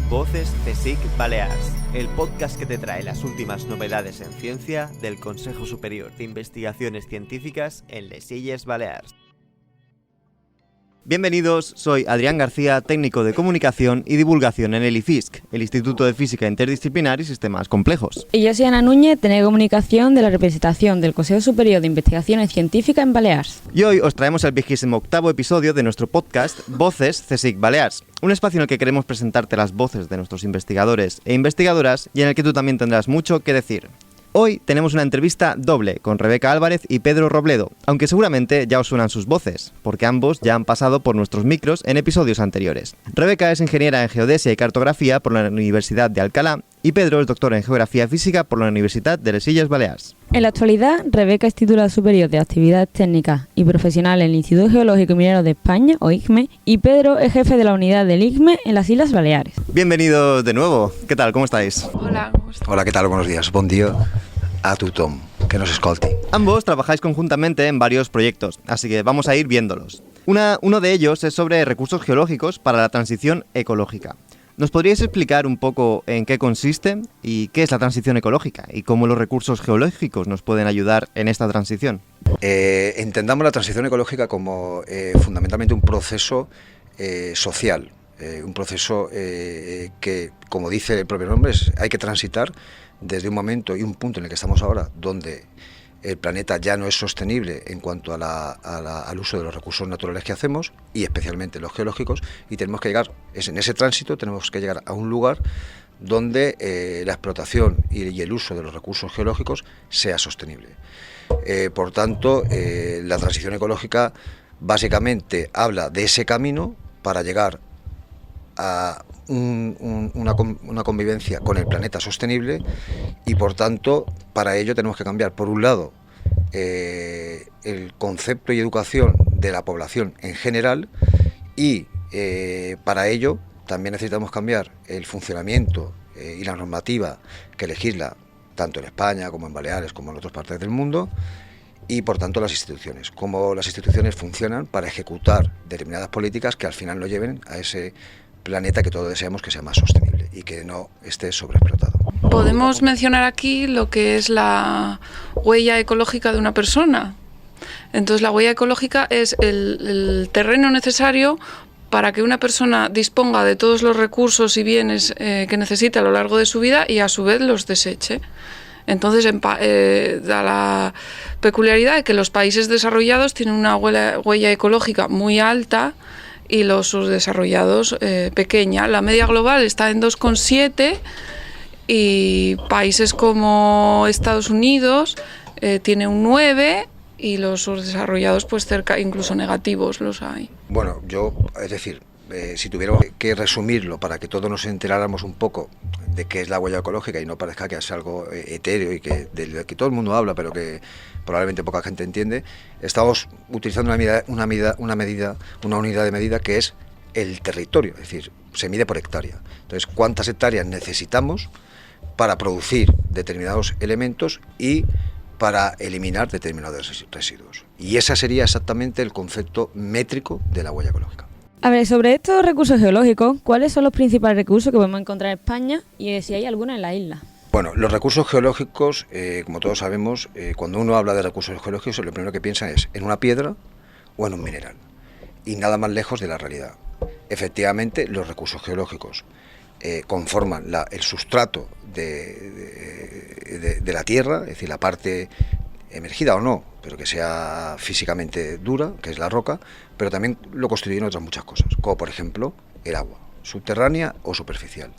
Voces CSIC Balears, el podcast que te trae las últimas novedades en ciencia del Consejo Superior de Investigaciones Científicas en les Illes Balears. Bienvenidos, soy Adrián García, técnico de comunicación y divulgación en el IFISC, el Instituto de Física Interdisciplinar y Sistemas Complejos. Y yo soy Ana Núñez, técnico de comunicación de la representación del Consejo Superior de Investigaciones Científicas en Balears. Y hoy os traemos el 28º episodio de nuestro podcast Voces CSIC Balears, un espacio en el que queremos presentarte las voces de nuestros investigadores e investigadoras y en el que tú también tendrás mucho que decir. Hoy tenemos una entrevista doble con Rebeca Álvarez y Pedro Robledo, aunque seguramente ya os suenan sus voces, porque ambos ya han pasado por nuestros micros en episodios anteriores. Rebeca es ingeniera en Geodesia y Cartografía por la Universidad de Alcalá y Pedro es doctor en Geografía Física por la Universidad de les Illes Balears. En la actualidad, Rebeca es titular superior de Actividades Técnicas y Profesionales en el Instituto Geológico y Minero de España, o IGME, y Pedro es jefe de la unidad del IGME en las Islas Baleares. Bienvenidos de nuevo. ¿Qué tal? ¿Cómo estáis? Hola. Hola, ¿qué tal? Buenos días. Bon dia a tothom que nos escolti. Ambos trabajáis conjuntamente en varios proyectos, así que vamos a ir viéndolos. Uno de ellos es sobre recursos geológicos para la transición ecológica. ¿Nos podríais explicar un poco en qué consiste y qué es la transición ecológica y cómo los recursos geológicos nos pueden ayudar en esta transición? Entendamos la transición ecológica como fundamentalmente un proceso social, un proceso que, como dice el propio nombre, hay que transitar desde un momento y un punto en el que estamos ahora, donde el planeta ya no es sostenible en cuanto al uso de los recursos naturales que hacemos, y especialmente los geológicos, y tenemos que llegar, en ese tránsito tenemos que llegar a un lugar donde la explotación y el uso de los recursos geológicos sea sostenible. Por tanto, la transición ecológica básicamente habla de ese camino para llegar a una convivencia con el planeta sostenible, y por tanto para ello tenemos que cambiar, por un lado, el concepto y educación de la población en general, y para ello también necesitamos cambiar el funcionamiento y la normativa que legisla tanto en España como en Baleares como en otras partes del mundo, y por tanto las instituciones, cómo las instituciones funcionan para ejecutar determinadas políticas que al final lo lleven a ese planeta que todos deseamos que sea más sostenible y que no esté sobreexplotado. Podemos mencionar aquí lo que es la huella ecológica de una persona. Entonces, la huella ecológica es el terreno necesario para que una persona disponga de todos los recursos y bienes que necesita a lo largo de su vida y a su vez los deseche. Entonces, da la peculiaridad de que los países desarrollados tienen una huella ecológica muy alta y los subdesarrollados pequeña. La media global está en 2,7 y países como Estados Unidos tiene un 9 y los subdesarrollados pues cerca, incluso negativos los hay. Bueno, es decir, si tuviéramos que resumirlo para que todos nos enteráramos un poco de qué es la huella ecológica y no parezca que es algo etéreo y del que todo el mundo habla pero que probablemente poca gente entiende, estamos utilizando una unidad de medida que es el territorio, es decir, se mide por hectárea. Entonces, ¿cuántas hectáreas necesitamos para producir determinados elementos y para eliminar determinados residuos? Y ese sería exactamente el concepto métrico de la huella ecológica. A ver, sobre estos recursos geológicos, ¿cuáles son los principales recursos que podemos encontrar en España y si hay alguna en la isla? Bueno, los recursos geológicos, como todos sabemos, cuando uno habla de recursos geológicos, lo primero que piensa es en una piedra o en un mineral, y nada más lejos de la realidad. Efectivamente, los recursos geológicos conforman el sustrato de la tierra, es decir, la parte emergida o no, pero que sea físicamente dura, que es la roca, pero también lo constituyen otras muchas cosas, como por ejemplo el agua, subterránea o superficial.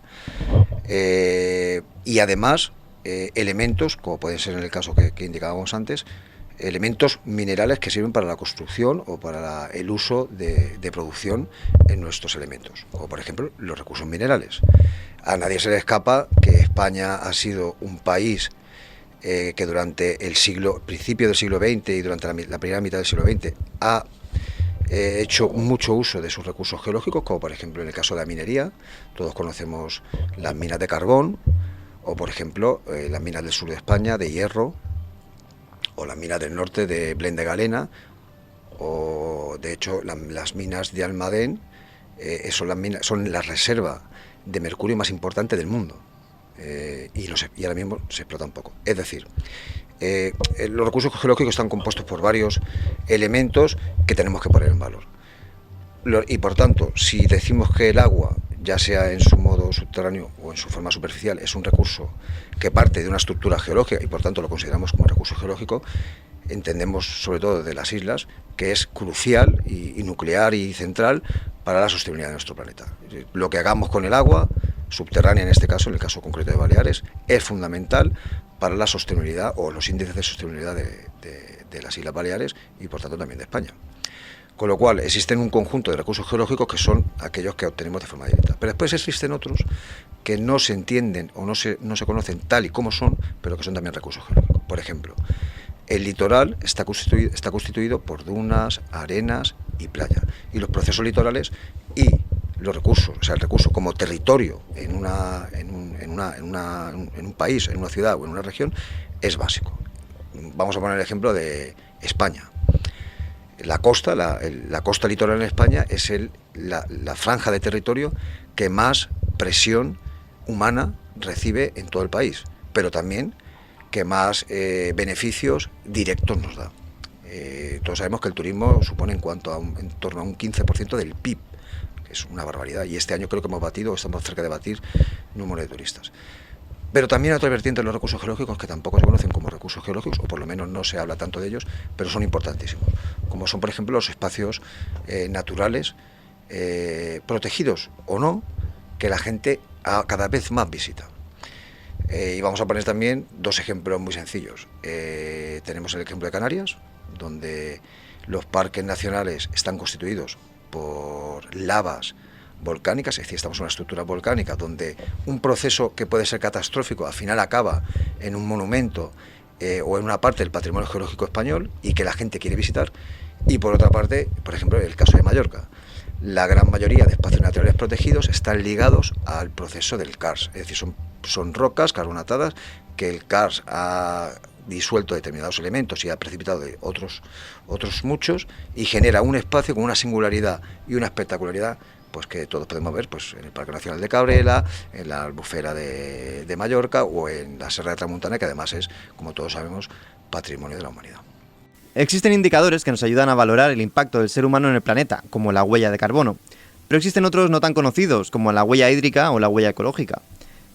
Y además elementos, como puede ser en el caso que indicábamos antes, elementos minerales que sirven para la construcción o para el uso de producción en nuestros elementos, como por ejemplo los recursos minerales. A nadie se le escapa que España ha sido un país que durante el principio del siglo XX y durante la primera mitad del siglo XX ha hecho mucho uso de sus recursos geológicos, como por ejemplo en el caso de la minería. Todos conocemos las minas de carbón, o por ejemplo las minas del sur de España de hierro, o las minas del norte de Blend de Galena, o de hecho las minas de Almadén son la reserva de mercurio más importante del mundo. Y ahora mismo se explota un poco. Es decir, los recursos geológicos están compuestos por varios elementos que tenemos que poner en valor. Y por tanto, si decimos que el agua, ya sea en su modo subterráneo o en su forma superficial, es un recurso que parte de una estructura geológica y por tanto lo consideramos como recurso geológico, entendemos sobre todo de las islas que es crucial y nuclear y central para la sostenibilidad de nuestro planeta. Lo que hagamos con el agua subterránea, en este caso, en el caso concreto de Baleares, es fundamental para la sostenibilidad o los índices de sostenibilidad de las Islas Baleares y por tanto también de España. Con lo cual existen un conjunto de recursos geológicos que son aquellos que obtenemos de forma directa. Pero después existen otros que no se entienden o no se conocen tal y como son, pero que son también recursos geológicos. Por ejemplo, el litoral está constituido por dunas, arenas y playa. Y los procesos litorales y los recursos, o sea, el recurso como territorio en un país, en una ciudad o en una región, es básico. Vamos a poner el ejemplo de España. La costa litoral en España es la franja de territorio que más presión humana recibe en todo el país, pero también que más beneficios directos nos da. Todos sabemos que el turismo supone en torno a un 15% del PIB, que es una barbaridad, y este año creo que estamos cerca de batir número de turistas. Pero también hay otra vertiente de los recursos geológicos que tampoco se conocen como recursos geológicos, o por lo menos no se habla tanto de ellos, pero son importantísimos, como son, por ejemplo, los espacios naturales, protegidos o no, que la gente cada vez más visita. Y vamos a poner también dos ejemplos muy sencillos. Tenemos el ejemplo de Canarias, donde los parques nacionales están constituidos por lavas volcánicas, es decir, estamos en una estructura volcánica donde un proceso que puede ser catastrófico al final acaba en un monumento o en una parte del patrimonio geológico español y que la gente quiere visitar. Y por otra parte, por ejemplo, el caso de Mallorca, la gran mayoría de espacios naturales protegidos están ligados al proceso del karst, es decir, son rocas carbonatadas que el karst ha disuelto determinados elementos y ha precipitado de otros muchos y genera un espacio con una singularidad y una espectacularidad pues que todos podemos ver pues en el Parque Nacional de Cabrela, en la Albufera de Mallorca o en la Serra de Tramuntana, que además es, como todos sabemos, patrimonio de la humanidad. Existen indicadores que nos ayudan a valorar el impacto del ser humano en el planeta, como la huella de carbono, pero existen otros no tan conocidos, como la huella hídrica o la huella ecológica.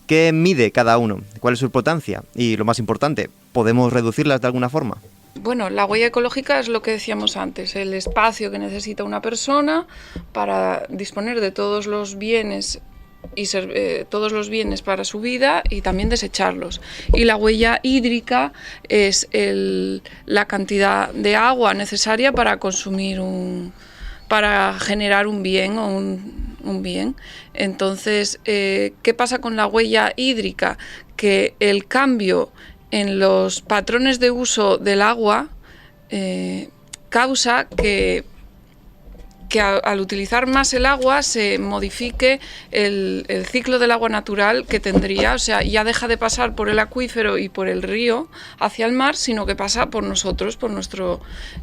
¿Qué mide cada uno? ¿Cuál es su importancia? Y lo más importante, ¿podemos reducirlas de alguna forma? Bueno, la huella ecológica es lo que decíamos antes, el espacio que necesita una persona para disponer de todos los bienes todos los bienes para su vida y también desecharlos. Y la huella hídrica es la cantidad de agua necesaria para para generar un bien o un bien. Entonces, ¿qué pasa con la huella hídrica? Que el cambio en los patrones de uso del agua causa que al utilizar más el agua se modifique el ciclo del agua natural que tendría, o sea, ya deja de pasar por el acuífero y por el río hacia el mar, sino que pasa por nosotros,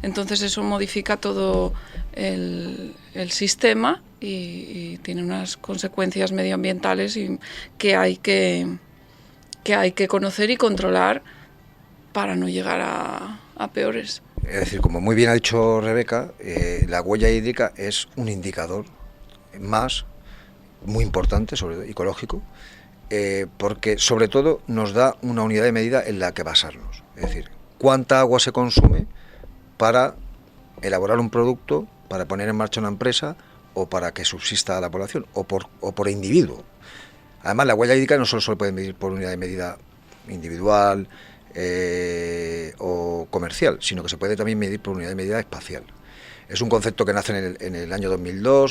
entonces eso modifica todo el sistema y tiene unas consecuencias medioambientales que hay que conocer y controlar para no llegar a peores. Es decir, como muy bien ha dicho Rebeca, la huella hídrica es un indicador más muy importante, sobre todo ecológico, porque sobre todo nos da una unidad de medida en la que basarnos. Es decir, cuánta agua se consume para elaborar un producto, para poner en marcha una empresa o para que subsista la población o por individuo. Además, la huella hídrica no solo se puede medir por unidad de medida individual o comercial, sino que se puede también medir por unidad de medida espacial. Es un concepto que nace en el año 2002,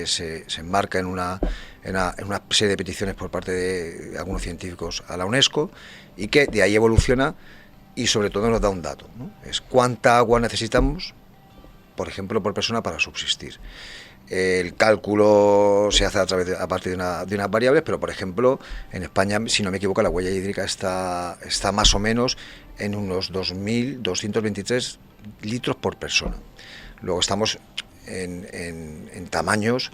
se enmarca en una serie de peticiones por parte de algunos científicos a la UNESCO y que de ahí evoluciona y sobre todo nos da un dato, ¿no? Es cuánta agua necesitamos, por ejemplo, por persona para subsistir. El cálculo se hace a partir de unas variables, pero por ejemplo en España, si no me equivoco, la huella hídrica está más o menos en unos 2.223 litros por persona. Luego estamos en tamaños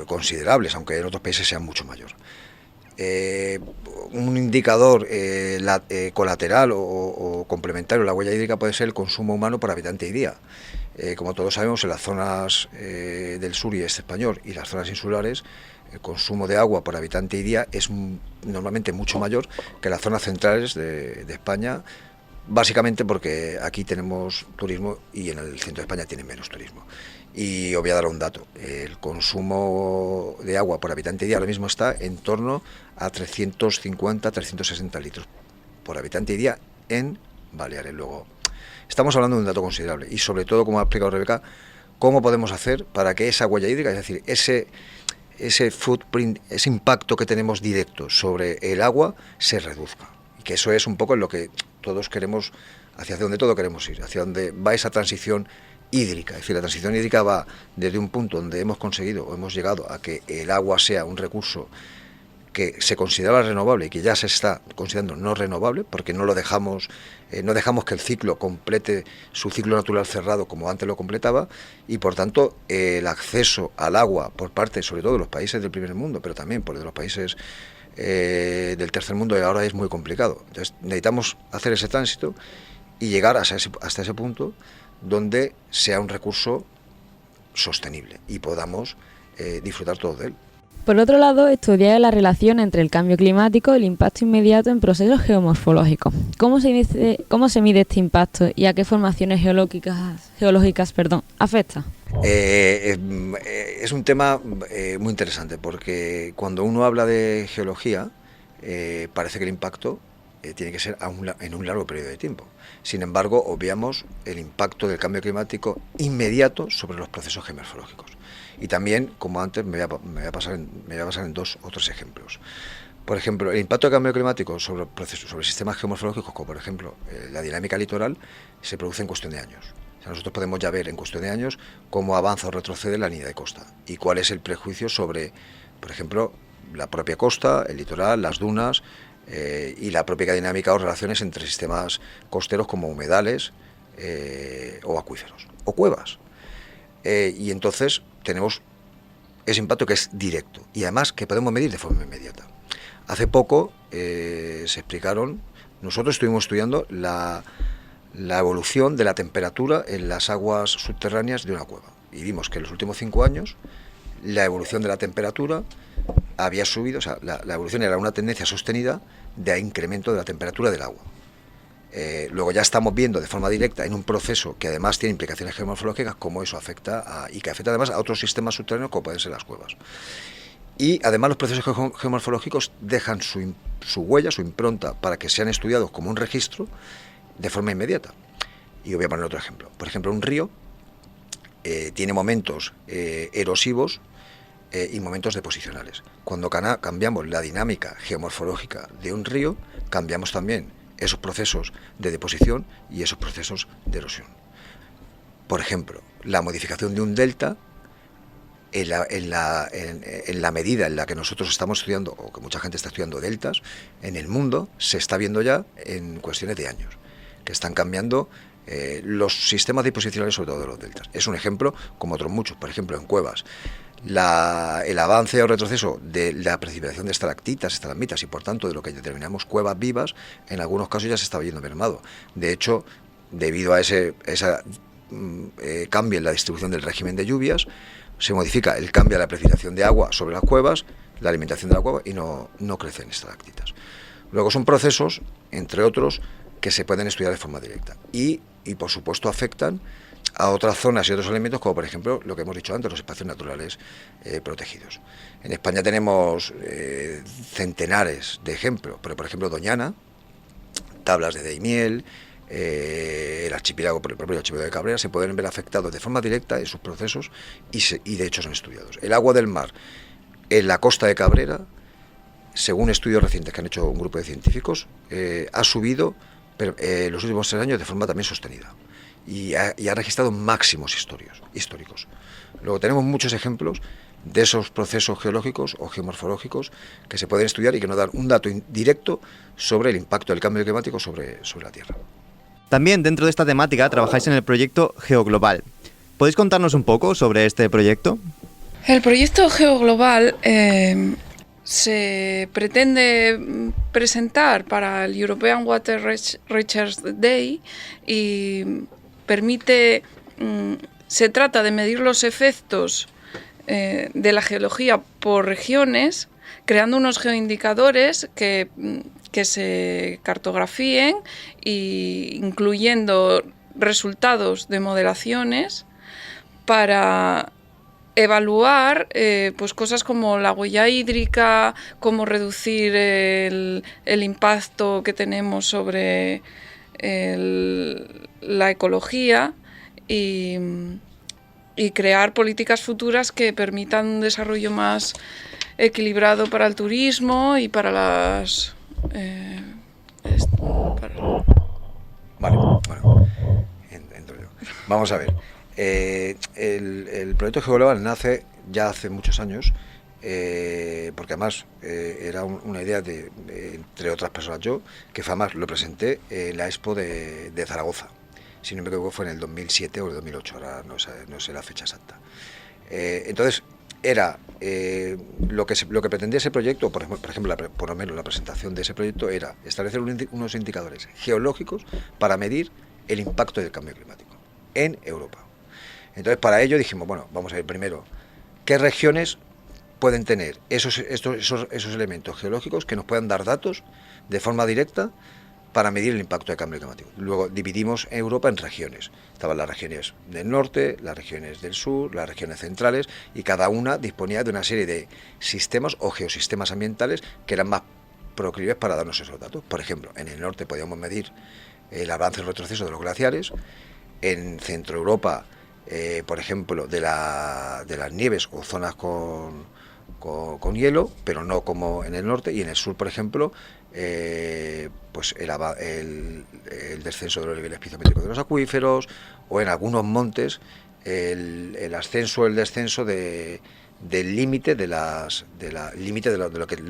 considerables, aunque en otros países sean mucho mayor. Un indicador colateral o complementario a la huella hídrica puede ser el consumo humano por habitante y día. Como todos sabemos, en las zonas del sur y este español y las zonas insulares, el consumo de agua por habitante y día es normalmente mucho mayor que en las zonas centrales de España, básicamente porque aquí tenemos turismo y en el centro de España tienen menos turismo. Y os voy a dar un dato: el consumo de agua por habitante y día ahora mismo está en torno a 350-360 litros por habitante y día en Baleares. Luego, estamos hablando de un dato considerable y, sobre todo, como ha explicado Rebeca, cómo podemos hacer para que esa huella hídrica, es decir, ese footprint, ese impacto que tenemos directo sobre el agua, se reduzca. Y que eso es un poco en lo que todos queremos, hacia donde todo queremos ir, hacia donde va esa transición hídrica. Es decir, la transición hídrica va desde un punto donde hemos conseguido o hemos llegado a que el agua sea un recurso que se consideraba renovable y que ya se está considerando no renovable, porque no dejamos que el ciclo complete su ciclo natural cerrado como antes lo completaba, y por tanto el acceso al agua por parte, sobre todo, de los países del primer mundo, pero también por de los países del tercer mundo, ahora es muy complicado. Entonces necesitamos hacer ese tránsito y llegar hasta ese punto donde sea un recurso sostenible y podamos disfrutar todo de él. Por otro lado, estudiar la relación entre el cambio climático y el impacto inmediato en procesos geomorfológicos. ¿Cómo se mide este impacto y a qué formaciones geológicas afecta? Es un tema muy interesante, porque cuando uno habla de geología, parece que el impacto tiene que ser en un largo periodo de tiempo. Sin embargo, obviamos el impacto del cambio climático inmediato sobre los procesos geomorfológicos. Y también, como antes, me voy a basar en 2 o 3 ejemplos. Por ejemplo, el impacto del cambio climático sobre sistemas geomorfológicos, como por ejemplo la dinámica litoral, se produce en cuestión de años. O sea, nosotros podemos ya ver en cuestión de años cómo avanza o retrocede la línea de costa y cuál es el prejuicio sobre, por ejemplo, la propia costa, el litoral, las dunas y la propia dinámica o relaciones entre sistemas costeros como humedales o acuíferos o cuevas. Y entonces tenemos ese impacto que es directo y además que podemos medir de forma inmediata. Hace poco nosotros estuvimos estudiando la evolución de la temperatura en las aguas subterráneas de una cueva y vimos que en los últimos 5 años la evolución de la temperatura había subido, o sea, la evolución era una tendencia sostenida de incremento de la temperatura del agua. Luego ya estamos viendo de forma directa en un proceso que además tiene implicaciones geomorfológicas cómo eso afecta y que afecta además a otros sistemas subterráneos como pueden ser las cuevas. Y además los procesos geomorfológicos dejan su huella, su impronta, para que sean estudiados como un registro de forma inmediata. Y voy a poner otro ejemplo. Por ejemplo, un río tiene momentos erosivos y momentos deposicionales. Cuando cambiamos la dinámica geomorfológica de un río, cambiamos también esos procesos de deposición y esos procesos de erosión. Por ejemplo, la modificación de un delta, en la medida en la que nosotros estamos estudiando, o que mucha gente está estudiando deltas, en el mundo se está viendo ya en cuestiones de años, que están cambiando los sistemas disposicionales, sobre todo de los deltas. Es un ejemplo, como otros muchos. Por ejemplo, en cuevas, el avance o retroceso de la precipitación de estalactitas, estalagmitas y por tanto de lo que denominamos cuevas vivas, en algunos casos ya se está viendo mermado. De hecho, debido a ese cambio en la distribución del régimen de lluvias, se modifica el cambio de la precipitación de agua sobre las cuevas, la alimentación de la cueva, y no crecen estalactitas. Luego son procesos, entre otros, que se pueden estudiar de forma directa y por supuesto afectan a otras zonas y otros elementos, como por ejemplo lo que hemos dicho antes, los espacios naturales protegidos. En España tenemos centenares de ejemplos, pero por ejemplo Doñana, Tablas de Daimiel, el archipiélago, por el propio archipiélago de Cabrera, se pueden ver afectados de forma directa en sus procesos y de hecho son estudiados. El agua del mar en la costa de Cabrera, según estudios recientes que han hecho un grupo de científicos, ha subido los últimos 3 años de forma también sostenida y ha registrado máximos históricos. Luego tenemos muchos ejemplos de esos procesos geológicos o geomorfológicos que se pueden estudiar y que nos dan un dato directo sobre el impacto del cambio climático sobre la Tierra. También dentro de esta temática trabajáis en el proyecto GeoGlobal. ¿Podéis contarnos un poco sobre este proyecto? El proyecto GeoGlobal se pretende presentar para el European Water Research Day y se trata de medir los efectos de la geología por regiones, creando unos geoindicadores que se cartografíen e incluyendo resultados de modelaciones para evaluar pues cosas como la huella hídrica, cómo reducir el impacto que tenemos sobre la ecología y crear políticas futuras que permitan un desarrollo más equilibrado para el turismo y para las... Vale, bueno, entro yo. Vamos a ver. El proyecto GeoGlobal nace ya hace muchos años, porque además era una idea de, entre otras personas yo, que además lo presenté en la Expo de Zaragoza. Si no me equivoco fue en el 2007 o el 2008, ahora no sé la fecha exacta. Entonces, era lo que pretendía ese proyecto, por ejemplo, por lo menos la presentación de ese proyecto, era establecer unos indicadores geológicos para medir el impacto del cambio climático en Europa. Entonces, para ello dijimos, bueno, vamos a ver primero, ¿qué regiones pueden tener esos elementos geológicos que nos puedan dar datos de forma directa para medir el impacto del cambio climático? Luego dividimos Europa en regiones. Estaban las regiones del norte, las regiones del sur, las regiones centrales, y cada una disponía de una serie de sistemas o geosistemas ambientales que eran más proclives para darnos esos datos. Por ejemplo, en el norte podíamos medir el avance y el retroceso de los glaciares. En Centro Europa, por ejemplo, de las nieves o zonas con hielo, pero no como en el norte. Y en el sur, por ejemplo, pues el descenso de los niveles pluviométricos de los acuíferos, o en algunos montes el ascenso o el descenso del límite de lo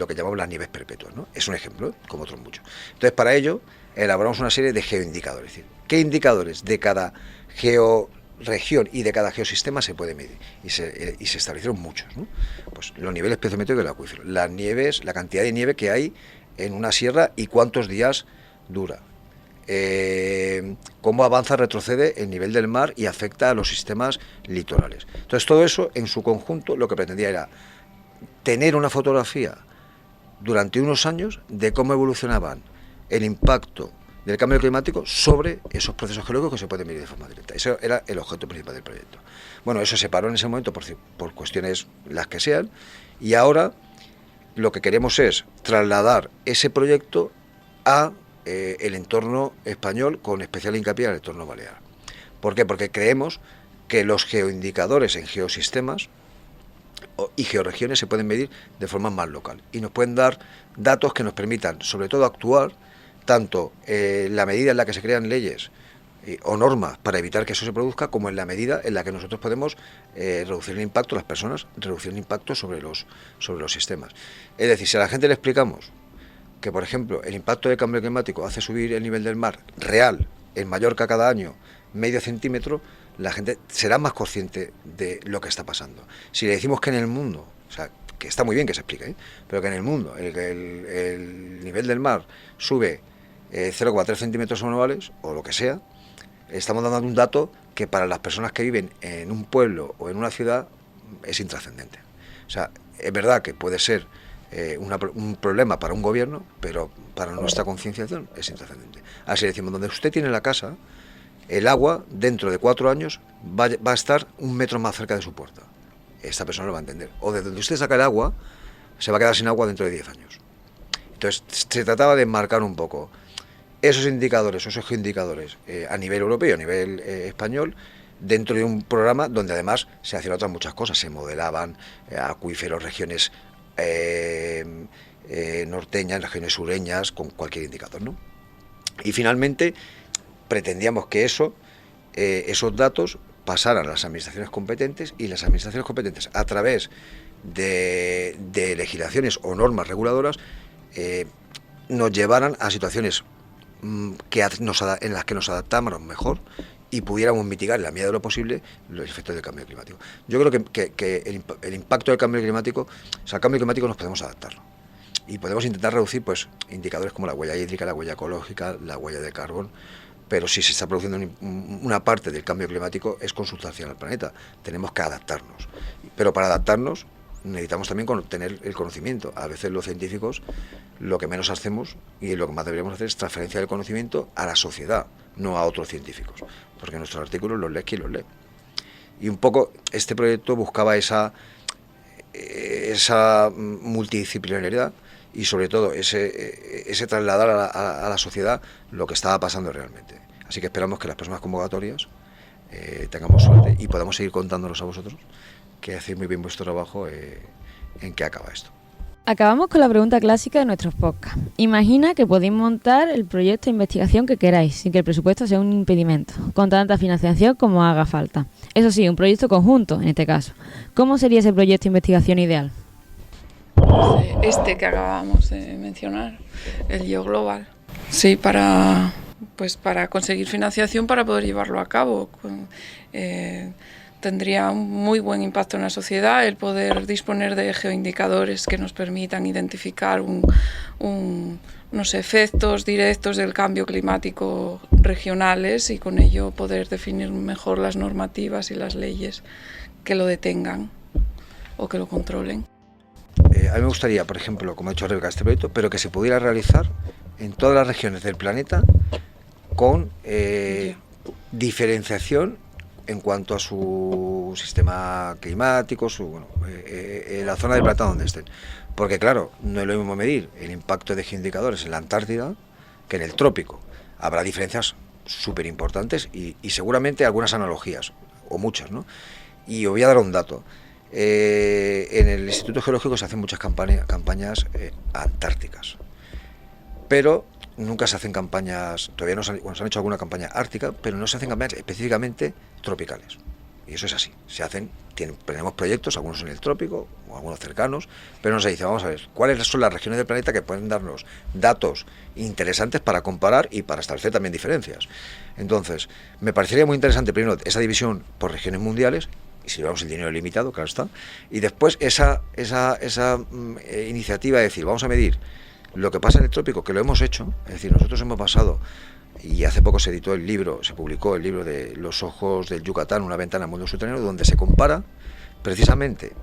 que llamamos las nieves perpetuas, ¿no? Es un ejemplo, como otros muchos. Entonces, para ello elaboramos una serie de geoindicadores, es decir, qué indicadores de cada georregión y de cada geosistema se puede medir, y se establecieron muchos, ¿no? Pues los niveles pluviométricos del acuífero, las nieves, la cantidad de nieve que hay en una sierra y cuántos días dura, cómo avanza, retrocede el nivel del mar y afecta a los sistemas litorales. Entonces, todo eso en su conjunto lo que pretendía era tener una fotografía durante unos años de cómo evolucionaban el impacto del cambio climático sobre esos procesos geológicos que se pueden medir de forma directa. Eso era el objeto principal del proyecto. Bueno, eso se paró en ese momento por cuestiones las que sean, y ahora lo que queremos es trasladar ese proyecto a el entorno español, con especial hincapié al entorno balear. ¿Por qué? Porque creemos que los geoindicadores en geosistemas y georregiones se pueden medir de forma más local y nos pueden dar datos que nos permitan, sobre todo, actuar tanto en la medida en la que se crean leyes o normas para evitar que eso se produzca, como en la medida en la que nosotros podemos reducir el impacto, las personas, reducir el impacto sobre los sistemas. Es decir, si a la gente le explicamos que, por ejemplo, el impacto del cambio climático hace subir el nivel del mar real en Mallorca cada año medio centímetro, la gente será más consciente de lo que está pasando. Si le decimos que en el mundo, o sea, que está muy bien que se explique, pero que en el mundo el nivel del mar sube 0,3 centímetros anuales, o lo que sea, estamos dando un dato que para las personas que viven en un pueblo o en una ciudad es intrascendente. O sea, es verdad que puede ser un problema para un gobierno, pero para nuestra concienciación es intrascendente. Así decimos, donde usted tiene la casa, el agua dentro de 4 años va a estar 1 metro más cerca de su puerta. Esta persona lo va a entender. O de donde usted saca el agua, se va a quedar sin agua dentro de 10 años. Entonces, se trataba de marcar un poco esos indicadores, esos geoindicadores a nivel europeo, a nivel español, dentro de un programa donde además se hacían otras muchas cosas. Se modelaban acuíferos, regiones norteñas, regiones sureñas, con cualquier indicador, ¿no? Y finalmente pretendíamos que esos datos pasaran a las administraciones competentes, y las administraciones competentes, a través de legislaciones o normas reguladoras, nos llevaran a situaciones en las que nos adaptáramos mejor y pudiéramos mitigar en la medida de lo posible los efectos del cambio climático. Yo creo que el impacto del cambio climático, o sea, al cambio climático nos podemos adaptar y podemos intentar reducir pues indicadores como la huella hídrica, la huella ecológica, la huella de carbón, pero si se está produciendo una parte del cambio climático es consustancial al planeta, tenemos que adaptarnos, pero para adaptarnos necesitamos también tener el conocimiento. A veces los científicos lo que menos hacemos y lo que más deberíamos hacer es transferencia del conocimiento a la sociedad, no a otros científicos, porque nuestros artículos los lee quien los lee. Y un poco este proyecto buscaba esa multidisciplinariedad y sobre todo ese trasladar a la sociedad lo que estaba pasando realmente. Así que esperamos que las próximas convocatorias tengamos suerte y podamos seguir contándonos a vosotros que hacéis muy bien vuestro trabajo en qué acaba esto. Acabamos con la pregunta clásica de nuestros podcasts. Imagina que podéis montar el proyecto de investigación que queráis, sin que el presupuesto sea un impedimento, con tanta financiación como haga falta. Eso sí, un proyecto conjunto, en este caso. ¿Cómo sería ese proyecto de investigación ideal? Este que acabamos de mencionar, el GeoGlobal. Sí, para conseguir financiación para poder llevarlo a cabo. Tendría un muy buen impacto en la sociedad el poder disponer de geoindicadores que nos permitan identificar unos efectos directos del cambio climático regionales y con ello poder definir mejor las normativas y las leyes que lo detengan o que lo controlen. A mí me gustaría, por ejemplo, como ha dicho Rebeca, este proyecto, pero que se pudiera realizar en todas las regiones del planeta con diferenciación en cuanto a su sistema climático, la zona del planeta donde estén. Porque claro, no es lo mismo medir el impacto de geoindicadores en la Antártida que en el trópico. Habrá diferencias súper importantes y seguramente algunas analogías, o muchas, ¿no? Y os voy a dar un dato. En el Instituto Geológico se hacen muchas campañas antárticas, pero nunca se hacen campañas, todavía no se han hecho alguna campaña ártica, pero no se hacen campañas específicamente tropicales. Y eso es así. Tenemos proyectos, algunos en el trópico o algunos cercanos, pero no se dice, vamos a ver, cuáles son las regiones del planeta que pueden darnos datos interesantes para comparar y para establecer también diferencias. Entonces, me parecería muy interesante primero esa división por regiones mundiales, y si llevamos el dinero limitado, claro está, y después esa iniciativa de decir, vamos a medir lo que pasa en el trópico, que lo hemos hecho, es decir, nosotros hemos pasado, y hace poco se publicó el libro de Los ojos del Yucatán, una ventana al mundo subterráneo, donde se compara precisamente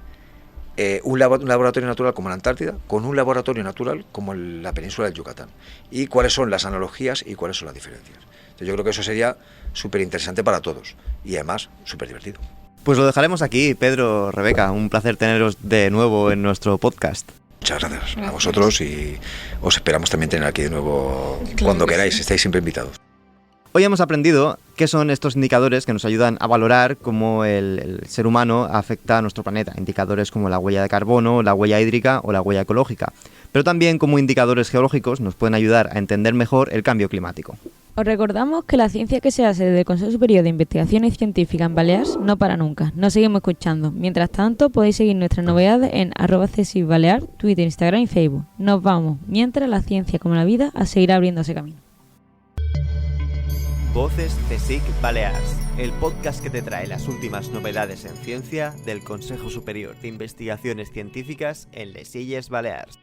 un laboratorio natural como la Antártida con un laboratorio natural como la península del Yucatán, y cuáles son las analogías y cuáles son las diferencias. Entonces yo creo que eso sería súper interesante para todos, y además súper divertido. Pues lo dejaremos aquí, Pedro, Rebeca, un placer teneros de nuevo en nuestro podcast. Muchas gracias a vosotros y os esperamos también tener aquí de nuevo cuando queráis, estáis siempre invitados. Hoy hemos aprendido qué son estos indicadores que nos ayudan a valorar cómo el ser humano afecta a nuestro planeta. Indicadores como la huella de carbono, la huella hídrica o la huella ecológica. Pero también como indicadores geológicos nos pueden ayudar a entender mejor el cambio climático. Os recordamos que la ciencia que se hace desde el Consejo Superior de Investigaciones Científicas en Baleares no para nunca. Nos seguimos escuchando. Mientras tanto, podéis seguir nuestras novedades en @CSIC-Balear, Twitter, Instagram y Facebook. Nos vamos, mientras la ciencia como la vida a seguir abriéndose camino. Voces CSIC Balears, el podcast que te trae las últimas novedades en ciencia del Consejo Superior de Investigaciones Científicas en les Illes Balears.